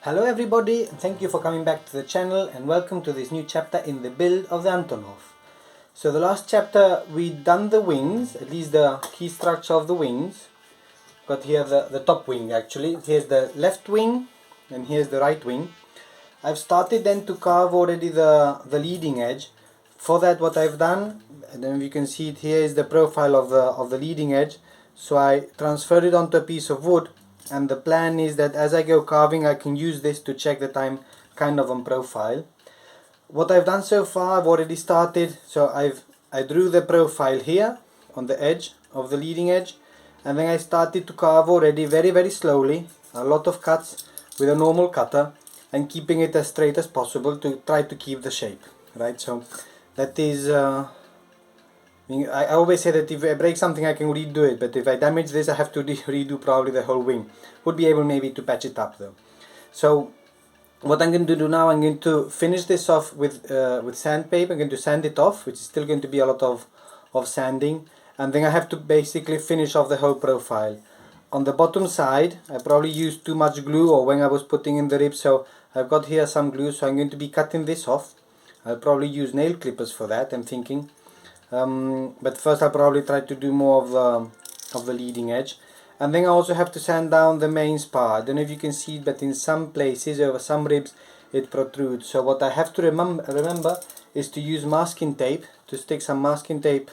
Hello everybody, and thank you for coming back to the channel and welcome to this new chapter in the build of the Antonov. So the last chapter we done the wings, at least the key structure of the wings. Got here the top wing actually. Here's the left wing and here's the right wing. I've started then to carve already the leading edge. For that what I've done, and then you can see it here, is the profile of the leading edge. So I transferred it onto a piece of wood, and the plan is that as I go carving I can use this to check that I'm kind of on profile. What I've done so far, I've already started, so I drew the profile here on the edge of the leading edge, and then I started to carve already very slowly, a lot of cuts with a normal cutter, and keeping it as straight as possible to try to keep the shape, right? So that is I always say that if I break something I can redo it, but if I damage this I have to redo probably the whole wing. Would be able maybe to patch it up though. So what I'm going to do now, I'm going to finish this off with sandpaper. I'm going to sand it off, which is still going to be a lot of sanding, and then I have to basically finish off the whole profile. On the bottom side I probably used too much glue, or when I was putting in the ribs, so I've got here some glue, so I'm going to be cutting this off. I'll probably use nail clippers for that, I'm thinking. But first I'll probably try to do more of the leading edge, and then I also have to sand down the main spar. I don't know if you can see it, but in some places over some ribs it protrudes. So what I have to remember is to use masking tape, to stick some masking tape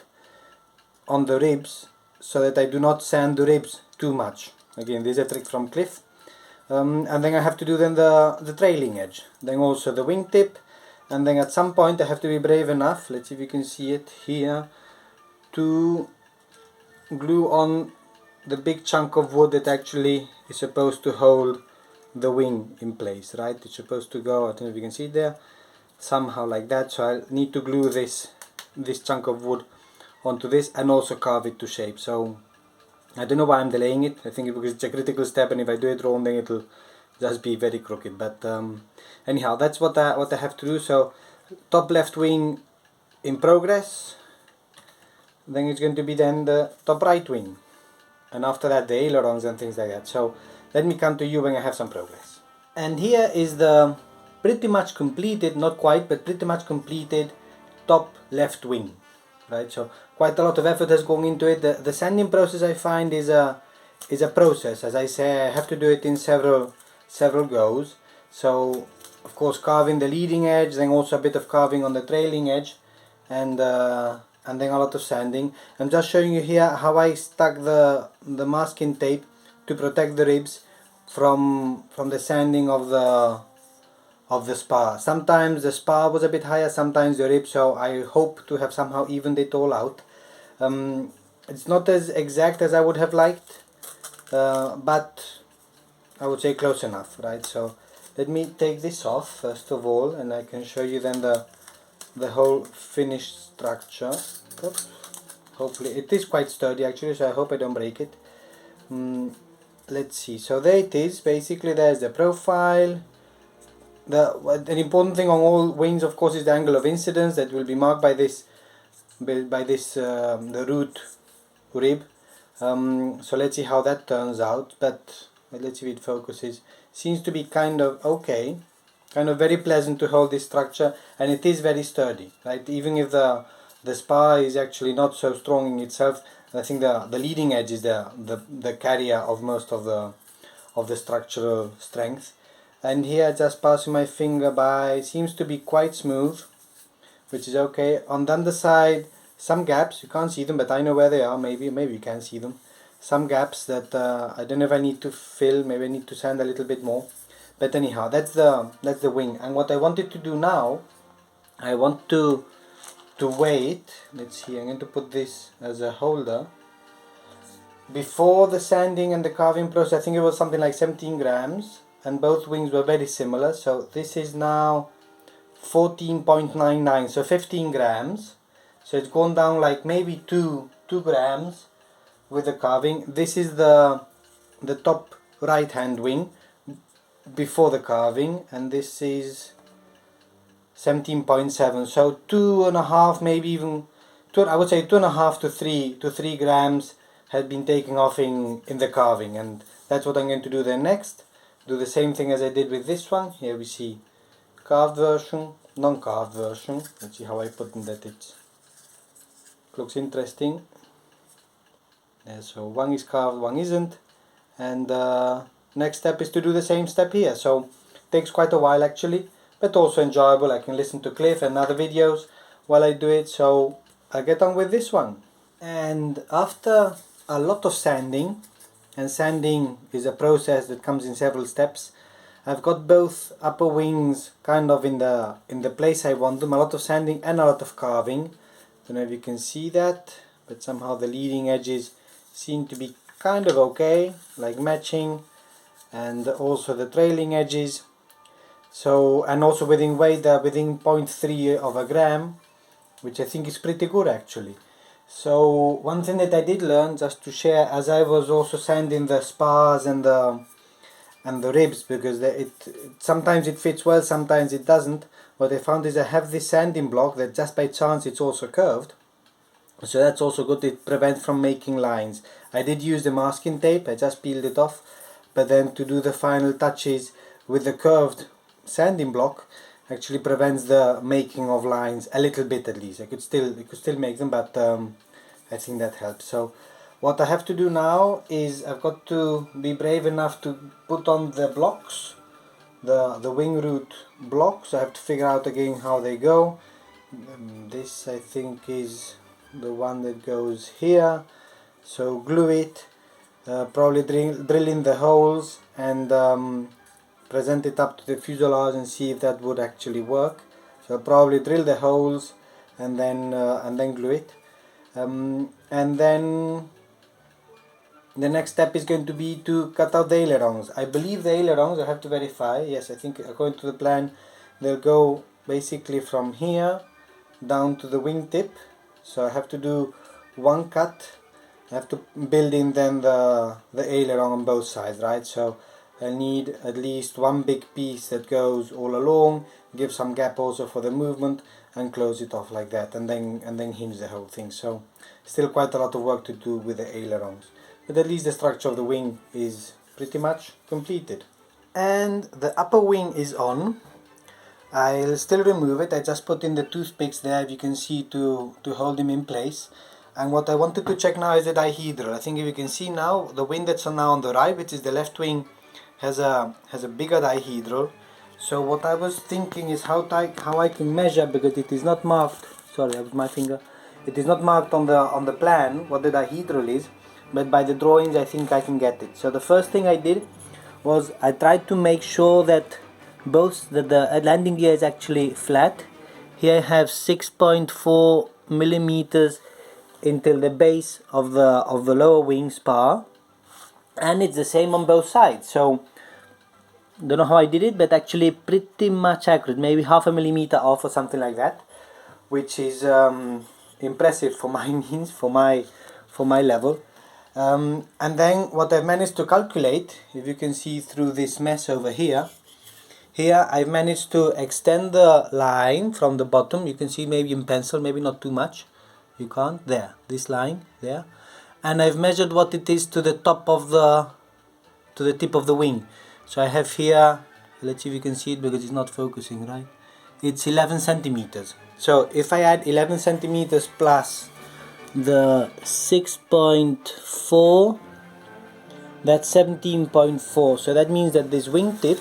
on the ribs so that I do not sand the ribs too much. Again, this is a trick from Cliff. And then I have to do then the trailing edge, then also the wingtip. And then at some point I have to be brave enough, let's see if you can see it here, to glue on the big chunk of wood that actually is supposed to hold the wing in place, right? It's supposed to go, I don't know if you can see it there, somehow like that. So I need to glue this chunk of wood onto this and also carve it to shape. So I don't know why I'm delaying it. I think because it's a critical step, and if I do it wrong then it'll just be very crooked. But anyhow, that's what I have to do. So top left wing in progress, then it's going to be then the top right wing, and after that the ailerons and things like that. So let me come to you when I have some progress. And here is the pretty much completed, not quite, but pretty much completed top left wing, right? So quite a lot of effort has gone into it. The sanding process, I find, is a process. As I say, I have to do it in several goes. So of course carving the leading edge, then also a bit of carving on the trailing edge, and then a lot of sanding. I'm just showing you here how I stuck the masking tape to protect the ribs from the sanding of the spar. Sometimes the spar was a bit higher, sometimes the rib, so I hope to have somehow evened it all out. It's not as exact as I would have liked, but I would say close enough, right? So let me take this off first of all, and I can show you then the whole finished structure. Oops. Hopefully it is quite sturdy actually, so I hope I don't break it. Let's see, so there it is. Basically there's the profile. An important thing on all wings of course is the angle of incidence that will be marked by this the root rib. So let's see how that turns out, but let's see if it focuses. Seems to be kind of okay, kind of very pleasant to hold this structure, and it is very sturdy, right? Even if the spar is actually not so strong in itself, I think the leading edge is the carrier of most of the structural strength. And here just passing my finger by, seems to be quite smooth, which is okay. On the underside some gaps, you can't see them but I know where they are. Maybe you can see them, some gaps that I don't know if I need to fill. Maybe I need to sand a little bit more, but anyhow that's the wing. And what I wanted to do now, I want to wait. Let's see, I'm going to put this as a holder. Before the sanding and the carving process, I think it was something like 17 grams, and both wings were very similar. So this is now 14.99, so 15 grams. So it's gone down like maybe 2 grams with the carving. This is the top right hand wing before the carving, and this is 17.7, so 2.5, maybe even I would say 2.5 to 3 grams had been taken off in the carving, and that's what I'm going to do then next. do the same thing as I did with this one. Here we see carved version, non-carved version. Let's see how I put in that it looks interesting. Yeah, so one is carved, one isn't, and next step is to do the same step here. So takes quite a while actually, but also enjoyable. I can listen to Cliff and other videos while I do it, so I get on with this one. And after a lot of sanding, and sanding is a process that comes in several steps, I've got both upper wings kind of in the place I want them. A lot of sanding and a lot of carving. Don't know if you can see that, but somehow the leading edges seem to be kind of okay, like matching, and also the trailing edges. So, and also within weight, within 0.3 of a gram, which I think is pretty good actually. So one thing that I did learn, just to share, as I was also sanding the spars and the ribs, because sometimes it fits well, sometimes it doesn't. What I found is I have this sanding block that just by chance it's also curved. So that's also good, it prevents from making lines. I did use the masking tape, I just peeled it off, but then to do the final touches with the curved sanding block actually prevents the making of lines a little bit at least. I could still make them, but I think that helps. So what I have to do now is I've got to be brave enough to put on the blocks, the wing root blocks. I have to figure out again how they go. This I think is the one that goes here, so glue it, probably drill in the holes and present it up to the fuselage and see if that would actually work. So I'll probably drill the holes and then glue it, and then the next step is going to be to cut out the ailerons. I believe the ailerons, I have to verify, yes, I think according to the plan they'll go basically from here down to the wingtip. So I have to do one cut. I have to build in then the aileron on both sides, right? So I need at least one big piece that goes all along, give some gap also for the movement, and close it off like that, and then hinge the whole thing. So still quite a lot of work to do with the ailerons, but at least the structure of the wing is pretty much completed. And the upper wing is on. I'll still remove it. I just put in the toothpicks there, if you can see, to hold them in place. And what I wanted to check now is the dihedral. I think if you can see now, the wing that's now on the right, which is the left wing, has a bigger dihedral. So what I was thinking is how I can measure, because it is not marked. Sorry, that was my finger. It is not marked on the plan what the dihedral is, but by the drawings I think I can get it. So the first thing I did was I tried to make sure that the landing gear is actually flat. Here I have 6.4 millimeters until the base of the lower wing spar, and it's the same on both sides. So don't know how I did it, but actually pretty much accurate, maybe half a millimeter off or something like that, which is impressive for my means, for my level. And then what I've managed to calculate, if you can see through this mess over here, I've managed to extend the line from the bottom. You can see maybe in pencil, maybe not too much. You can't. There, this line there, and I've measured what it is to the top of to the tip of the wing. So I have here, let's see if you can see it because it's not focusing, right? It's 11 centimeters. So if I add 11 centimeters plus the 6.4, that's 17.4. So that means that this wingtip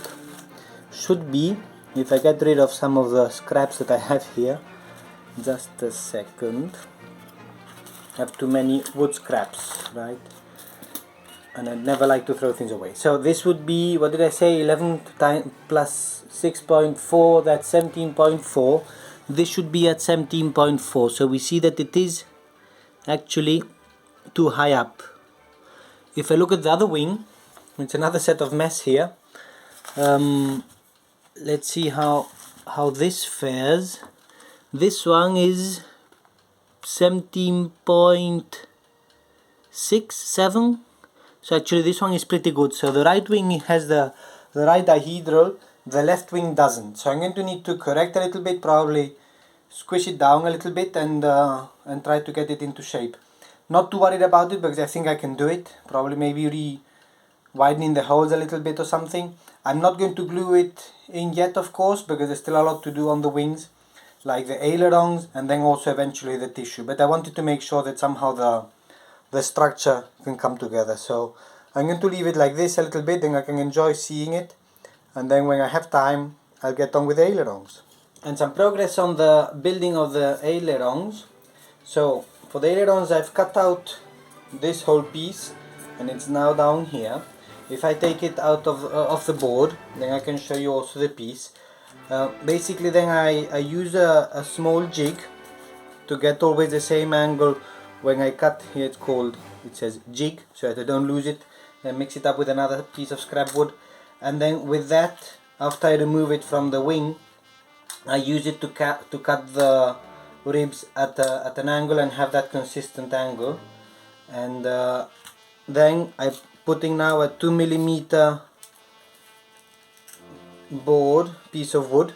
should be, if I get rid of some of the scraps that I have here, just a second, I have too many wood scraps, right? And I'd never like to throw things away. So this would be, what did I say, 11 plus 6.4, that's 17.4. This should be at 17.4. So we see that it is actually too high up. If I look at the other wing, it's another set of mess here. Let's see how this fares. This one is 17.67. So actually this one is pretty good. So the right wing has the right dihedral, the left wing doesn't. So I'm going to need to correct a little bit, probably squish it down a little bit and try to get it into shape. Not too worried about it because I think I can do it. Probably maybe widening the holes a little bit or something. I'm not going to glue it in yet, of course, because there's still a lot to do on the wings, like the ailerons and then also eventually the tissue. But I wanted to make sure that somehow the structure can come together. So I'm going to leave it like this a little bit, then I can enjoy seeing it, and then when I have time I'll get on with the ailerons. And some progress on the building of the ailerons. So for the ailerons I've cut out this whole piece and it's now down here. If I take it out of the board, then I can show you also the piece. Basically then I use a small jig to get always the same angle when I cut. Here it says jig, so that I don't lose it. Then mix it up with another piece of scrap wood, and then with that, after I remove it from the wing, I use it to cut the ribs at an angle and have that consistent angle. And then I'm putting now a 2mm board, piece of wood.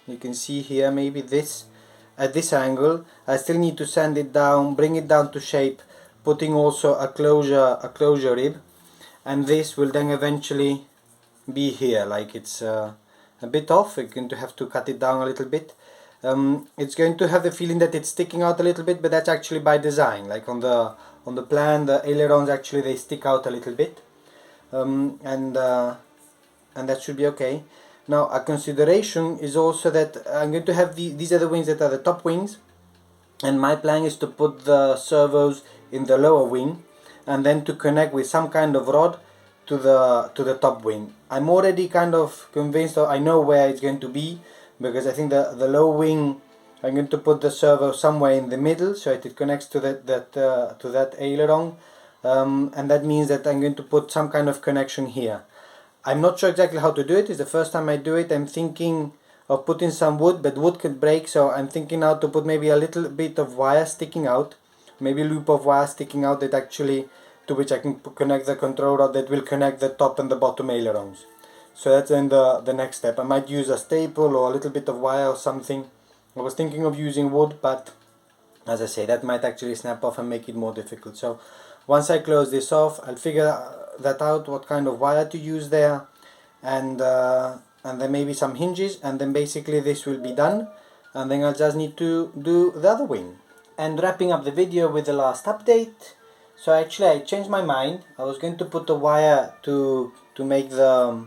You can see here maybe this at this angle. I still need to sand it down, bring it down to shape, putting also a closure rib, and this will then eventually be here. Like it's a bit off, you're going to have to cut it down a little bit. It's going to have the feeling that it's sticking out a little bit, but that's actually by design. Like on the plan, the ailerons actually they stick out a little bit, and that should be okay. Now a consideration is also that I'm going to have these are the wings that are the top wings, and my plan is to put the servos in the lower wing and then to connect with some kind of rod to the top wing. I'm already kind of convinced, or I know where it's going to be, because I think the low wing I'm going to put the servo somewhere in the middle so that it connects to that aileron, and that means that I'm going to put some kind of connection here. I'm not sure exactly how to do it. It's the first time I do it. I'm thinking of putting some wood, but wood could break, so I'm thinking now to put maybe a little bit of wire sticking out, maybe a loop of wire sticking out that actually, to which I can connect the control rod that will connect the top and the bottom ailerons. So that's then the next step. I might use a staple or a little bit of wire or something. I was thinking of using wood, but as I say, that might actually snap off and make it more difficult. So once I close this off, I'll figure that out, what kind of wire to use there, and then maybe some hinges, and then basically this will be done, and then I'll just need to do the other wing. And wrapping up the video with the last update. So actually I changed my mind. I was going to put a wire to make the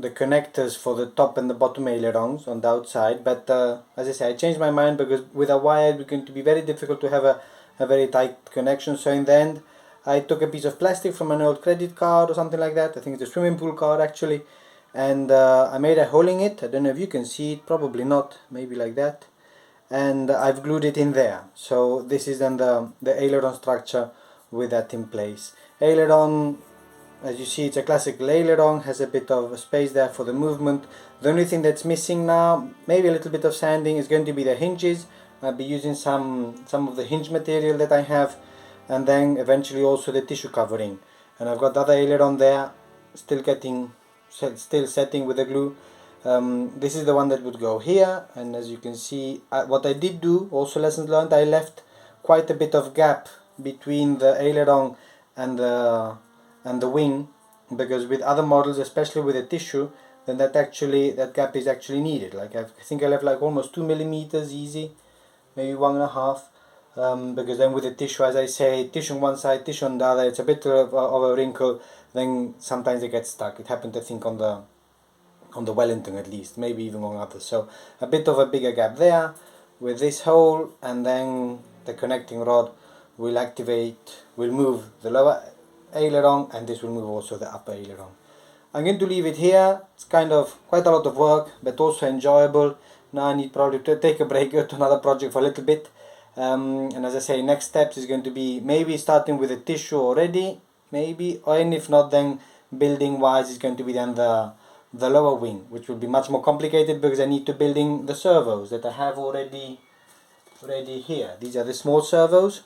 connectors for the top and the bottom ailerons on the outside, but as I say, I changed my mind because with a wire it's going to be very difficult to have a very tight connection. So in the end I took a piece of plastic from an old credit card or something like that. I think it's a swimming pool card actually, and I made a hole in it. I don't know if you can see it, probably not, maybe like that, and I've glued it in there. So this is then the aileron structure with that in place. Aileron, as you see, it's a classical aileron, has a bit of space there for the movement. The only thing that's missing now, maybe a little bit of sanding, is going to be the hinges. I'll be using some of the hinge material that I have, and then eventually also the tissue covering. And I've got the other aileron there, still setting with the glue. This is the one that would go here, and as you can see, what I did do, also lessons learned, I left quite a bit of gap between the aileron and the wing, because with other models, especially with the tissue, then that gap is actually needed. Like I think I left like almost 2 millimeters easy, maybe 1.5, because then with the tissue, as I say, tissue on one side, tissue on the other, it's a bit of a wrinkle, then sometimes it gets stuck. It happened, I think, on the Wellington at least, maybe even on others. So a bit of a bigger gap there with this hole, and then the connecting rod will move the lower aileron, and this will move also the upper aileron. I'm going to leave it here. It's kind of quite a lot of work, but also enjoyable. Now I need probably to take a break, go to another project for a little bit, and as I say, next steps is going to be maybe starting with the tissue already, maybe, and if not, then building wise is going to be then the lower wing, which will be much more complicated because I need to build in the servos that I have already here. These are the small servos,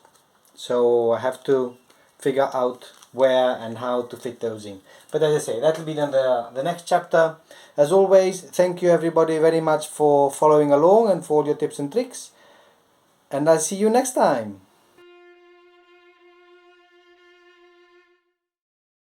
so I have to figure out where and how to fit those in. But as I say, that will be then the next chapter. As always, thank you everybody very much for following along and for all your tips and tricks, and I'll see you next time.